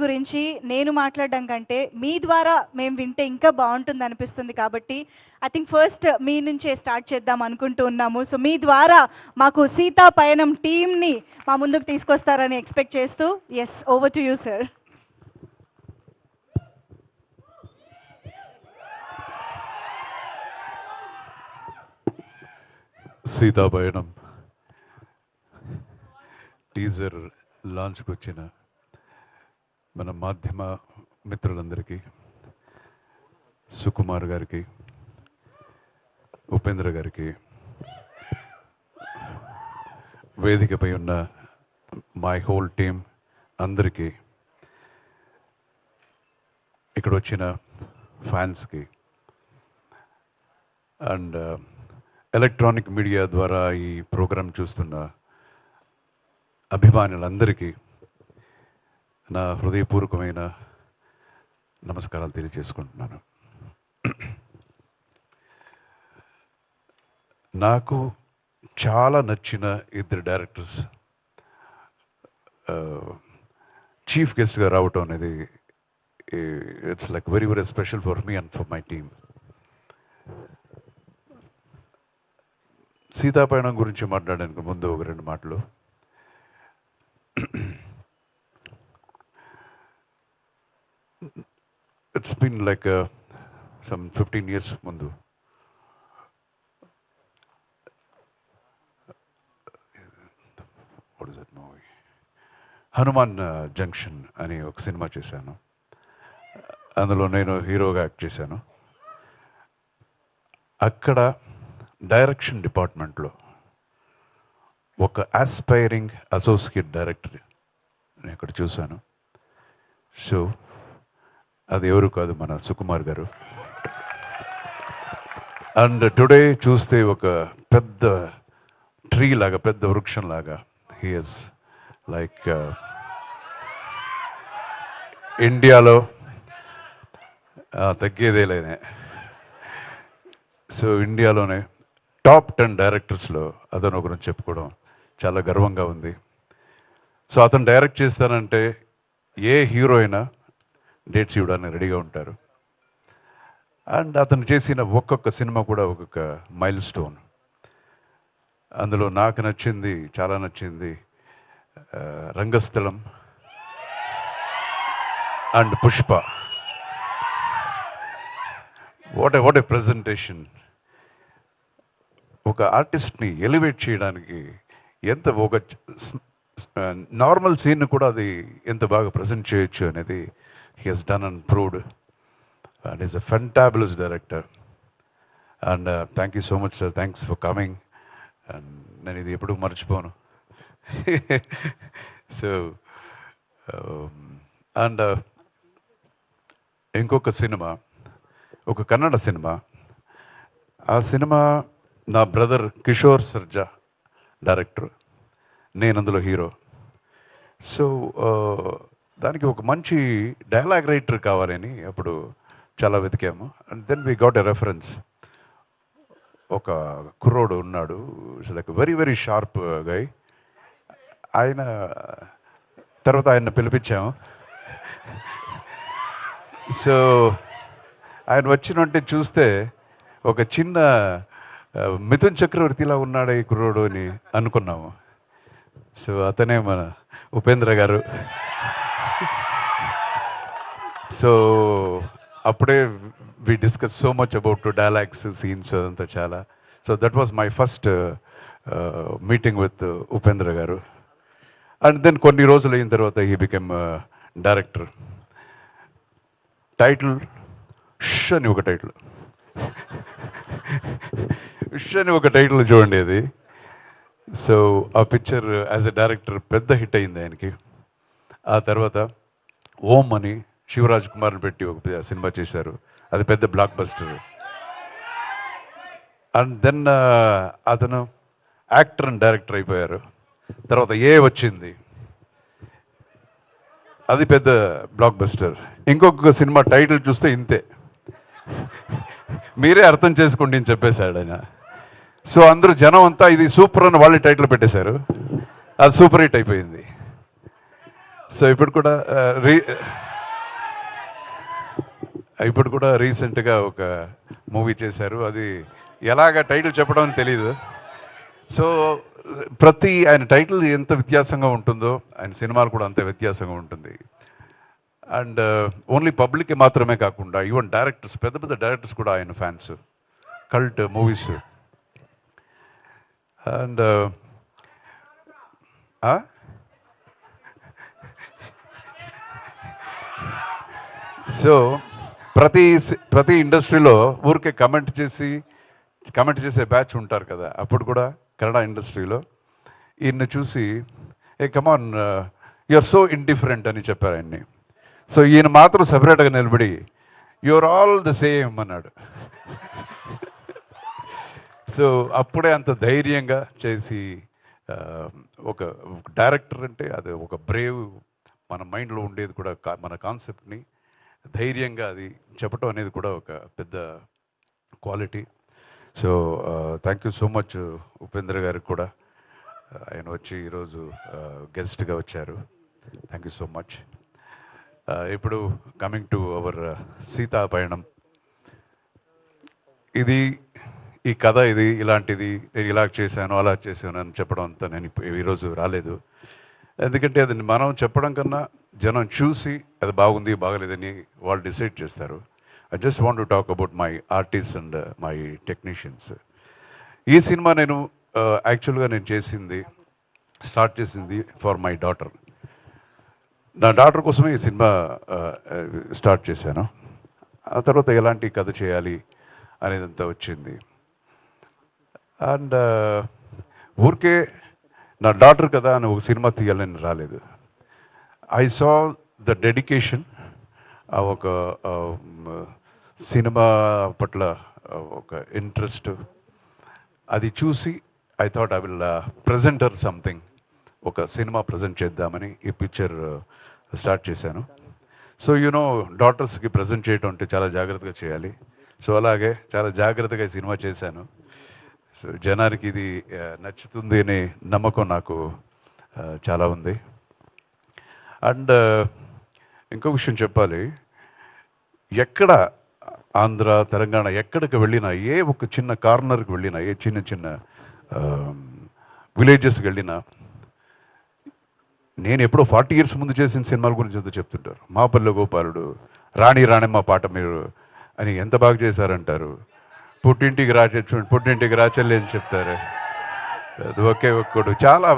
గురించి నేను మాట్లాడడం కంటే మీ ద్వారా మేము వింటే ఇంకా బాగుంటుంది అనిపిస్తుంది. కాబట్టి ఐ థింక్ ఫస్ట్ మీ నుంచే స్టార్ట్ చేద్దాం అనుకుంటూ ఉన్నాము. సో మీ ద్వారా మాకు సీతా పయనం టీమ్ని మా ముందుకు తీసుకొస్తారని ఎక్స్పెక్ట్ చేస్తూ, yes, over to you sir. Seetha Payanam teaser లాంచ్కి వచ్చిన మన మాధ్యమ మిత్రులందరికీ, సుకుమార్ గారికి, ఉపేంద్ర గారికి, వేదికపై ఉన్న మై హోల్ టీమ్ అందరికీ, ఇక్కడ వచ్చిన ఫ్యాన్స్కి అండ్ ఎలక్ట్రానిక్ మీడియా ద్వారా ఈ ప్రోగ్రాం చూస్తున్న అభిమానులందరికీ నా హృదయపూర్వకమైన నమస్కారాలు తెలియజేసుకుంటున్నాను. నాకు చాలా నచ్చిన ఇద్దరు డైరెక్టర్స్ చీఫ్ గెస్ట్గా రావటం అనేది it's like very very special for me and for my team. Seethapayanam గురించి మాట్లాడడానికి ముందు ఒక రెండు మాటలు. It's been like some 15 years ముందు what is that movie, Hanuman junction అని ఒక సినిమా చేశాను. అందులో నేను హీరోగా యాక్ట్ చేశాను. అక్కడ డైరెక్షన్ డిపార్ట్మెంట్లో ఒక ఆస్పైరింగ్ అసోసియేట్ డైరెక్టర్ నేను ఇక్కడ చూశాను. సో అది ఎవరు కాదు, మన సుకుమార్ గారు. అండ్ టుడే చూస్తే ఒక పెద్ద ట్రీ లాగా, పెద్ద వృక్షం లాగా హీ ఈజ్ లైక్ ఇండియాలో తగ్గేదేలేనే. సో ఇండియాలోనే టాప్ 10 డైరెక్టర్స్లో అతను ఒకరు చెప్పుకోవడం చాలా గర్వంగా ఉంది. సో అతను డైరెక్ట్ చేస్తానంటే ఏ హీరో అయినా డేట్స్ ఇవ్వడానికి రెడీగా ఉంటారు. అండ్ అతను చేసిన ఒక్కొక్క సినిమా కూడా ఒక్కొక్క మైల్ స్టోన్. అందులో నాకు నచ్చింది, చాలా నచ్చింది Rangasthalam and Pushpa. What a presentation! ఒక ఆర్టిస్ట్ని ఎలివేట్ చేయడానికి ఎంత, ఒక నార్మల్ సీన్ కూడా అది ఎంత బాగా ప్రజెంట్ చేయొచ్చు అనేది he has done and proved. And is a fantabulous director. And thank you so much sir, thanks for coming. And నేను ఇది ఎప్పుడూ మర్చిపోను. సో అండ్ ఇంకొక సినిమా, ఒక కన్నడ సినిమా. ఆ సినిమా నా బ్రదర్ కిషోర్ సర్జా డైరెక్టర్, నేను అందులో హీరో. సో దానికి ఒక మంచి డైలాగ్ రైటర్ కావాలని అప్పుడు చాలా వెతికాము. And then we got a reference. ఒక కుర్రోడు ఉన్నాడు, like very very sharp guy. ఆయన తర్వాత ఆయన పిలిపించాము. సో ఆయన వచ్చినంటే చూస్తే ఒక చిన్న మిథున్ చక్రవర్తిలా ఉన్నాడు ఈ కుర్రోడు అని అనుకున్నాము. సో అతనే మన ఉపేంద్ర గారు. సో అప్పుడే we discuss so much about dialogues, scenes, అదంతా చాలా. So that was my first meeting with Upendra garu. And then కొన్ని రోజులు అయిన తర్వాత హీ బికెమ్ డైరెక్టర్. టైటిల్ ష్ అని ఒక టైటిల్, ష్ అని ఒక టైటిల్ చూడండి అది. సో ఆ పిక్చర్ యాజ్ ఎ డైరెక్టర్ పెద్ద హిట్ అయింది ఆయనకి. ఆ తర్వాత ఓం అని శివరాజ్ కుమార్ని పెట్టి ఒక సినిమా చేశారు, అది పెద్ద బ్లాక్ బస్టర్. అండ్ దెన్ అతను యాక్టర్ అండ్ డైరెక్టర్ అయిపోయారు. తర్వాత ఏ వచ్చింది, అది పెద్ద బ్లాక్ బస్టర్. ఇంకొక సినిమా టైటిల్ చూస్తే ఇంతే, మీరే అర్థం చేసుకోండి అని చెప్పేశాడు ఆయన. సో అందరూ జనం అంతా ఇది సూపర్ అని వాళ్ళే టైటిల్ పెట్టేశారు, అది సూపర్ హిట్ అయిపోయింది. సో ఇప్పుడు కూడా రీసెంట్గా ఒక మూవీ చేశారు. అది ఎలాగ టైటిల్ చెప్పడం అని తెలీదు. సో ఆయన టైటిల్ ఎంత వ్యత్యాసంగా ఉంటుందో ఆయన సినిమాలు కూడా అంతే వ్యత్యాసంగా ఉంటుంది. అండ్ ఓన్లీ పబ్లిక్ మాత్రమే కాకుండా ఈవెన్ డైరెక్టర్స్, పెద్ద పెద్ద డైరెక్టర్స్ కూడా ఆయన fans. Cult movies. And so ప్రతి ఇండస్ట్రీలో ఊరికే కమెంట్ చేసే బ్యాచ్ ఉంటారు కదా. అప్పుడు కూడా కన్నడ ఇండస్ట్రీలో ఈయన్ని చూసి come on you are so indifferent అని చెప్పారు ఆయన్ని. సో ఈయన మాత్రం సెపరేట్గా నిలబడి you are all the same అన్నాడు. సో అప్పుడే అంత ధైర్యంగా చేసి ఒక డైరెక్టర్ అంటే అది ఒక బ్రేవ్, మన మైండ్లో ఉండేది కూడా మన కాన్సెప్ట్ని ధైర్యంగా అది చెప్పటం అనేది కూడా ఒక పెద్ద quality. So thank you so much Upendra గారికి కూడా, ఆయన వచ్చి ఈరోజు గెస్ట్గా వచ్చారు. Thank you so much. ఇప్పుడు coming to our Seetha Payanam. ఈ కథ ఇలాంటిది, నేను ఇలా చేశాను అలా చేశాను అని చెప్పడం అంతా నేను ఈరోజు రాలేదు. ఎందుకంటే అది మనం చెప్పడం కన్నా జనం చూసి అది బాగుంది బాగలేదని వాళ్ళు డిసైడ్ చేస్తారు. I just want to talk about my artist and my technicians. ఈ సినిమా నేను యాక్చువల్గా స్టార్ట్ చేసింది ఫర్ మై డాటర్. నా డాటర్ కోసమే ఈ సినిమా స్టార్ట్ చేశాను. ఆ తర్వాత ఎలాంటి కథ చేయాలి అనేదంతా వచ్చింది. అండ్ ఊరికే నా డాటర్ కదా అని ఒక సినిమా తీయాలని రాలేదు. ఐ సా ద డెడికేషన్, ఒక సినిమా పట్ల ఒక ఇంట్రెస్ట్, అది చూసి I thought I will presenter something, ఒక సినిమా ప్రజెంట్ చేద్దామని ఈ పిక్చర్ స్టార్ట్ చేశాను. సో డాటర్స్కి ప్రజెంట్ చేయడం అంటే చాలా జాగ్రత్తగా చేయాలి. సో అలాగే చాలా జాగ్రత్తగా ఈ సినిమా చేశాను. సో జనానికి ఇది నచ్చుతుంది అనే నమ్మకం నాకు చాలా ఉంది. అండ్ ఇంకో విషయం చెప్పాలి, ఎక్కడ ఆంధ్ర తెలంగాణ ఎక్కడికి వెళ్ళినా, ఏ ఒక చిన్న కార్నర్కి వెళ్ళినా, ఏ చిన్న విలేజెస్కి వెళ్ళినా, నేను ఎప్పుడో 40 years ముందు చేసిన సినిమాల గురించి ఎంత చెప్తుంటారు. మాపల్లె గోపాలుడు, రాణి రాణమ్మ పాట మీరు అని ఎంత బాగా చేశారంటారు. పుట్టింటికి రాచెల్లి అని చెప్తారు. అది ఒకే ఒక్కడు చాలా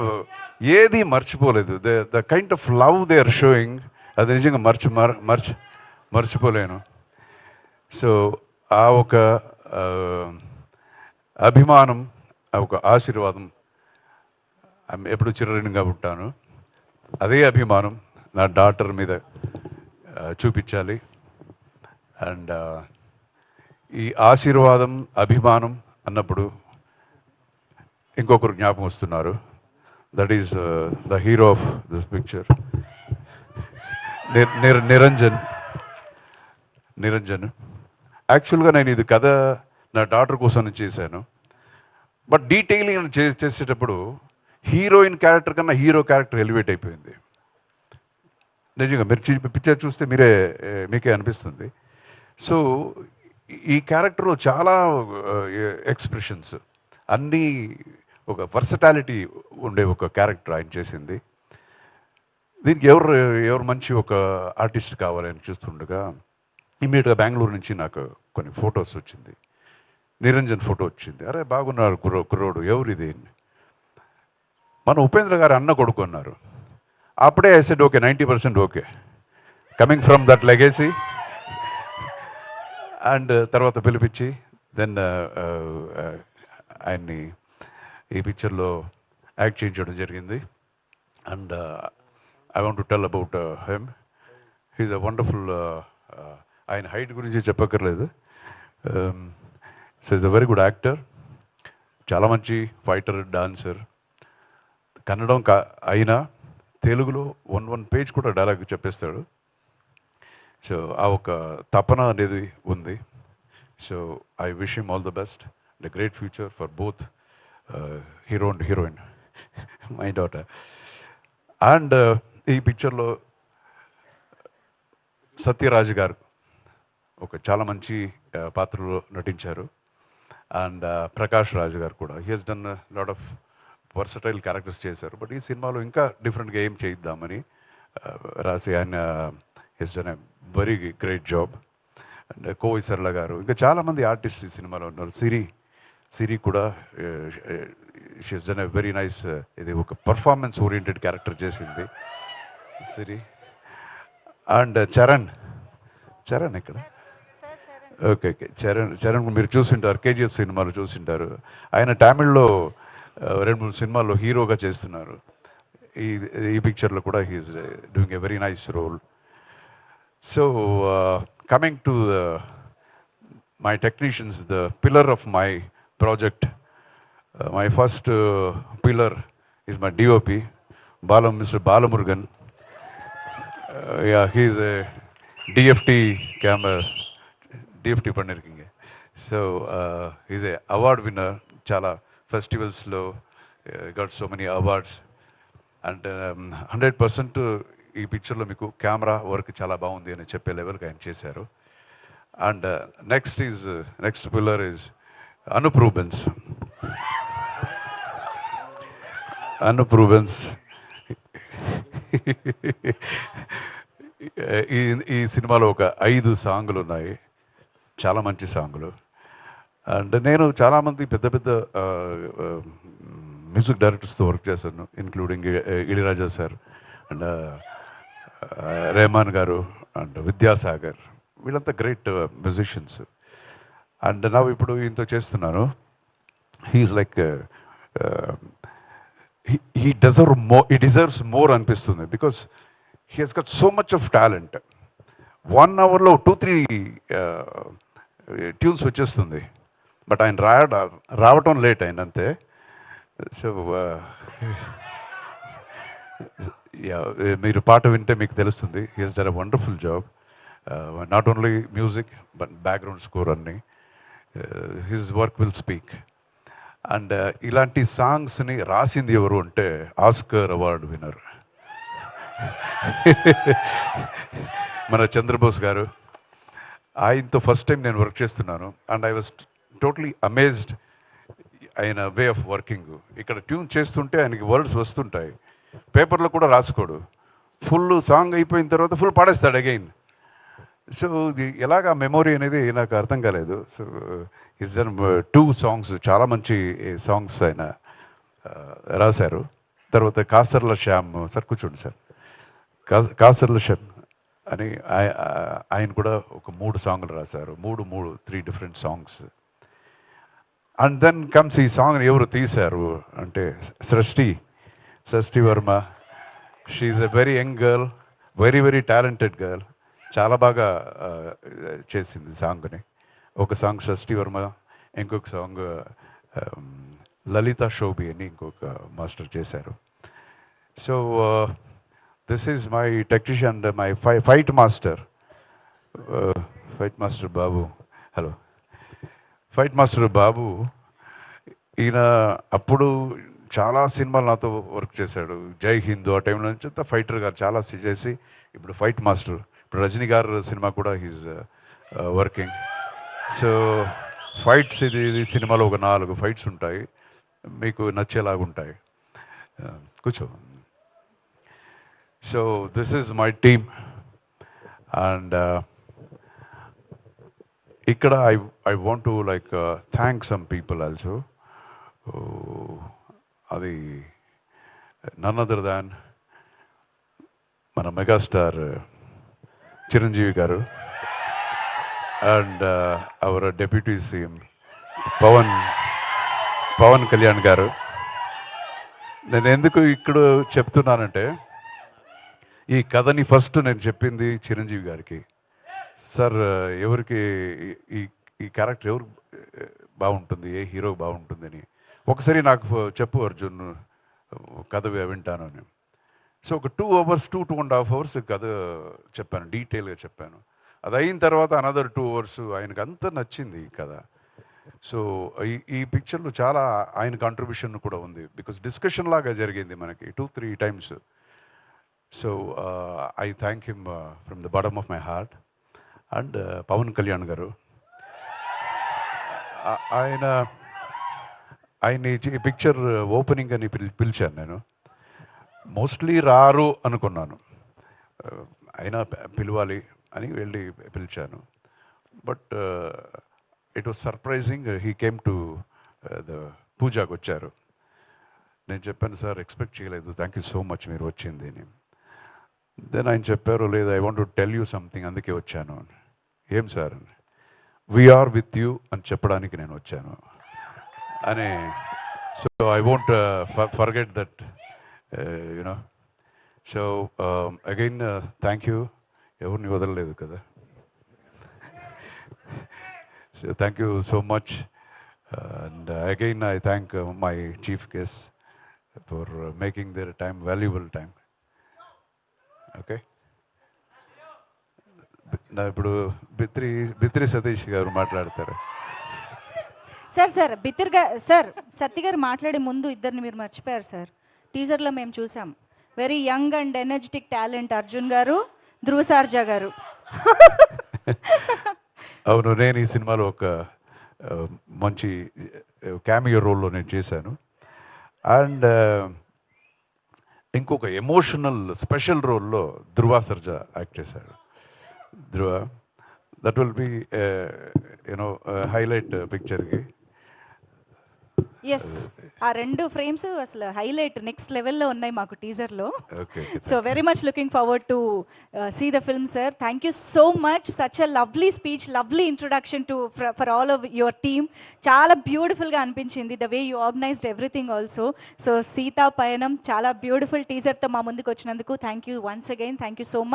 ఏది మర్చిపోలేదు. The kind of love they are showing, అది నిజంగా మర్చిపోలేను. సో ఆ ఒక అభిమానం, ఆ ఒక ఆశీర్వాదం ఎప్పుడు చిరరుణిగా ఉంటాను. అదే అభిమానం నా డాటర్ మీద చూపించాలి. అండ్ ఈ ఆశీర్వాదం, అభిమానం అన్నప్పుడు ఇంకొకరు జ్ఞాపకం వస్తున్నారు. That is the hero of this picture, Niranjan. యాక్చువల్గా నేను ఇది కథ నా డాటర్ కోసం చేశాను. బట్ డీటెయిలింగ్ చేసేటప్పుడు హీరోయిన్ క్యారెక్టర్ కన్నా హీరో క్యారెక్టర్ ఎలివేట్ అయిపోయింది. నిజంగా మీరు పిక్చర్ చూస్తే మీకే అనిపిస్తుంది. సో ఈ క్యారెక్టర్లో చాలా ఎక్స్ప్రెషన్స్, అన్నీ ఒక వర్సటాలిటీ ఉండే ఒక క్యారెక్టర్ ఆయన చేసింది. దీనికి ఎవరు మంచి ఒక ఆర్టిస్ట్ కావాలని చూస్తుండగా ఇమ్మీడియట్గా బెంగళూరు నుంచి నాకు కొన్ని ఫొటోస్ వచ్చింది. నిరంజన్ ఫోటో వచ్చింది. అరే బాగున్నారు కుర్రోడు, ఎవరిది? మన ఉపేంద్ర గారు అన్న కొడుకు అన్నారు. అప్పుడే I said okay, 90% okay, coming from that legacy. And తర్వాత పిలిపించి దెన్ ఆయన్ని ఈ పిక్చర్లో యాక్ట్ చేయించడం జరిగింది. And I want to tell about him. He's a wonderful, ఆయన హైట్ గురించి చెప్పక్కర్లేదు. So is a very good actor, చాలా మంచి ఫైటర్, డాన్సర్. కన్నడం అయినా తెలుగులో వన్ పేజ్ కూడా డైలాగ్ చెప్పేస్తాడు. సో ఆ ఒక తపన అనేది ఉంది. So I wish him all the best, the great future for both hero and heroine, my daughter. And ఈ పిక్చర్లో సత్యరాజు గారు ఒక చాలా మంచి పాత్రలో నటించారు. అండ్ ప్రకాష్ రాజు గారు కూడా he has done lot of versatile characters చేశారు. బట్ ఈ సినిమాలో ఇంకా డిఫరెంట్గా ఏం చేయిద్దామని రాసి ఆయన has done a very great job. And Kovai Sarala garu, ఇంకా చాలామంది ఆర్టిస్ట్ ఈ సినిమాలో ఉన్నారు. సిరి కూడా she has done a very nice, ఇది ఒక పర్ఫార్మెన్స్ ఓరియంటెడ్ క్యారెక్టర్ చేసింది సిరి. అండ్ చరణ్ ఇక్కడ ఓకే చరణ్ మీరు చూసింటారు, కేజీఎఫ్ సినిమాలో చూసింటారు. ఆయన తమిళ్లో 2-3 సినిమాల్లో హీరోగా చేస్తున్నారు. ఈ పిక్చర్లో కూడా he's doing a very nice role. So coming to my technicians, the pillar of my project, my first pillar is my DOP mister Balamurugan. He's a DFT DFT பண்ணிருக்கீங்க. So is a award winner, చాలా ఫెస్టివల్స్లో got so many awards. And 100% ఈ పిక్చర్లో మీకు camera work చాలా బాగుంది అని చెప్పే లెవెల్కి ఆయన చేశారు. And next pillar is Anup Rubens. ఈ సినిమాలో ఒక 5 సాంగులు ఉన్నాయి, చాలా మంచి సాంగులు. అండ్ నేను చాలామంది పెద్ద మ్యూజిక్ డైరెక్టర్స్తో వర్క్ చేశాను, including Ilaiyaraaja sir and Rahman గారు అండ్ విద్యాసాగర్, వీళ్ళంతా గ్రేట్ మ్యూజిషియన్స్. అండ్ నా ఇప్పుడు ఈయనతో చేస్తున్నాను. He's like he deserves more అనిపిస్తుంది, because he has got so much of talent. 1 hourలో 2-3 ట్యూన్స్ వచ్చేస్తుంది. బట్ ఆయన రావటం లేట్ అయింది అంతే. సో మీరు పాట వింటే మీకు తెలుస్తుంది. He has done a wonderful job, not only music but background score అన్నీ. His work will speak. And ఇలాంటి సాంగ్స్ని రాసింది ఎవరు అంటే ఆస్కర్ అవార్డు విన్నర్ మన చంద్రబోస్ గారు. ఆయనతో ఫస్ట్ టైం నేను వర్క్ చేస్తున్నాను. And I was totally amazed ఆయన వే ఆఫ్ వర్కింగ్. ఇక్కడ ట్యూన్ చేస్తుంటే ఆయనకి వర్డ్స్ వస్తుంటాయి, పేపర్లో కూడా రాసుకోడు, ఫుల్ సాంగ్ అయిపోయిన తర్వాత ఫుల్ పాడేస్తాడు అగైన్. సో ఇది ఎలాగా మెమొరీ అనేది నాకు అర్థం కాలేదు. సో ఈజ్ డన్ 2 సాంగ్స్, చాలా మంచి సాంగ్స్ ఆయన రాశారు. తర్వాత కాసర్ల శ్యామ్ సార్, కూర్చోండి సార్, కాసర్ల శ్యామ్ అని ఆయన కూడా ఒక 3 సాంగ్లు రాశారు. 3 different songs. And then comes ఈ సాంగ్ని ఎవరు తీశారు అంటే Srishti Varma. She's a very young girl, very talented girl. చాలా బాగా చేసింది సాంగ్ని. ఒక సాంగ్ సృష్టి వర్మ, ఇంకొక సాంగ్ లలిత శోభి అని ఇంకొక మాస్టర్ చేశారు. So this is my technician and my fight master Babu. Hello, fight master Babu. ఈయన అప్పుడు చాలా సినిమాలు నాతో వర్క్ చేశాడు. జై హిందూ ఆ టైంలో నుంచి అంతా ఫైటర్ గారు చాలా చేసి ఇప్పుడు ఫైట్ మాస్టర్. ఇప్పుడు రజనీ గారు సినిమా కూడా హీజ్ వర్కింగ్. సో ఫైట్స్, ఇది సినిమాలో ఒక 4 ఫైట్స్ ఉంటాయి, మీకు నచ్చేలాగుంటాయి. కూర్చో. So this is my team. And ఇక్కడ I want to like thank some people also. అది నన్ అదర్ దాన్ మన megastar Chiranjeevi garu and our deputy CM Pawan Kalyan garu. నేను ఎందుకు ఇక్కడ చెప్తున్నానంటే, ఈ కథని ఫస్ట్ నేను చెప్పింది చిరంజీవి గారికి. సార్, ఎవరికి ఈ క్యారెక్టర్ ఎవరు బాగుంటుంది, ఏ హీరో బాగుంటుంది అని ఒకసారి నాకు చెప్పు అర్జున్, కథ వింటాను అని. సో ఒక 2 hours 2.5 hours కథ చెప్పాను, డీటెయిల్గా చెప్పాను. అది అయిన తర్వాత అనదర్ 2 hours ఆయనకు అంత నచ్చింది ఈ కథ. సో ఈ పిక్చర్లో చాలా ఆయన కాంట్రిబ్యూషన్ కూడా ఉంది, బికాస్ డిస్కషన్ లాగా జరిగింది మనకి 2-3 times. So I thank him from the bottom of my heart. And Pawan Kalyan గారు, ఆయన ఈ పిక్చర్ ఓపెనింగ్ అని పిలిచాను నేను. మోస్ట్లీ రారు అనుకున్నాను, అయినా పిలవాలి అని వెళ్ళి పిలిచాను. But it was surprising, he came to the పూజాకి వచ్చారు. నేను చెప్పాను, సార్ ఎక్స్పెక్ట్ చేయలేదు, థ్యాంక్ యూ సో మచ్ మీరు వచ్చింది అని. దెన్ ఆయన చెప్పారు, లేదు I want to tell you something, అందుకే వచ్చాను. ఏం సార్ అని, వీఆర్ విత్ యూ అని చెప్పడానికి నేను వచ్చాను అని. So I won't forget that, you know. So again thank you, ఎవరిని వదలలేదు కదా. So thank you so much. And again I thank my chief guest for making their time valuable time. Okay, నా ఇప్పుడు బిత్రి సతీష్ గారు మాట్లాడతారు. సార్ సత్తి గారు మాట్లాడే ముందు ఇద్దరిని మీరు మర్చిపోయారు సార్. టీజర్లో మేము చూసాం, very young and energetic talent Arjun గారు, ధ్రువ సార్జా గారు. అవును, నేను ఈ సినిమాలో ఒక మంచి క్యామియో రోల్లో నేను చేశాను. అండ్ ఇంకొక ఎమోషనల్ స్పెషల్ రోల్లో ధ్రువ సర్జా యాక్ట్ చేశాడు. Dhruva, that will be you know highlight పిక్చర్కి. ఎస్, ఆ రెండు ఫ్రేమ్స్ అసలు హైలైట్ నెక్స్ట్ లెవెల్లో ఉన్నాయి మాకు టీజర్లో. Okay, so very much looking forward to see the film sir. Thank you so much, such a lovely speech, lovely introduction to for all of your team. చాలా బ్యూటిఫుల్గా అనిపించింది the way you organised everything also. So Seetha Payanam చాలా beautiful టీజర్తో మా ముందుకు వచ్చినందుకు thank you once again, thank you so much.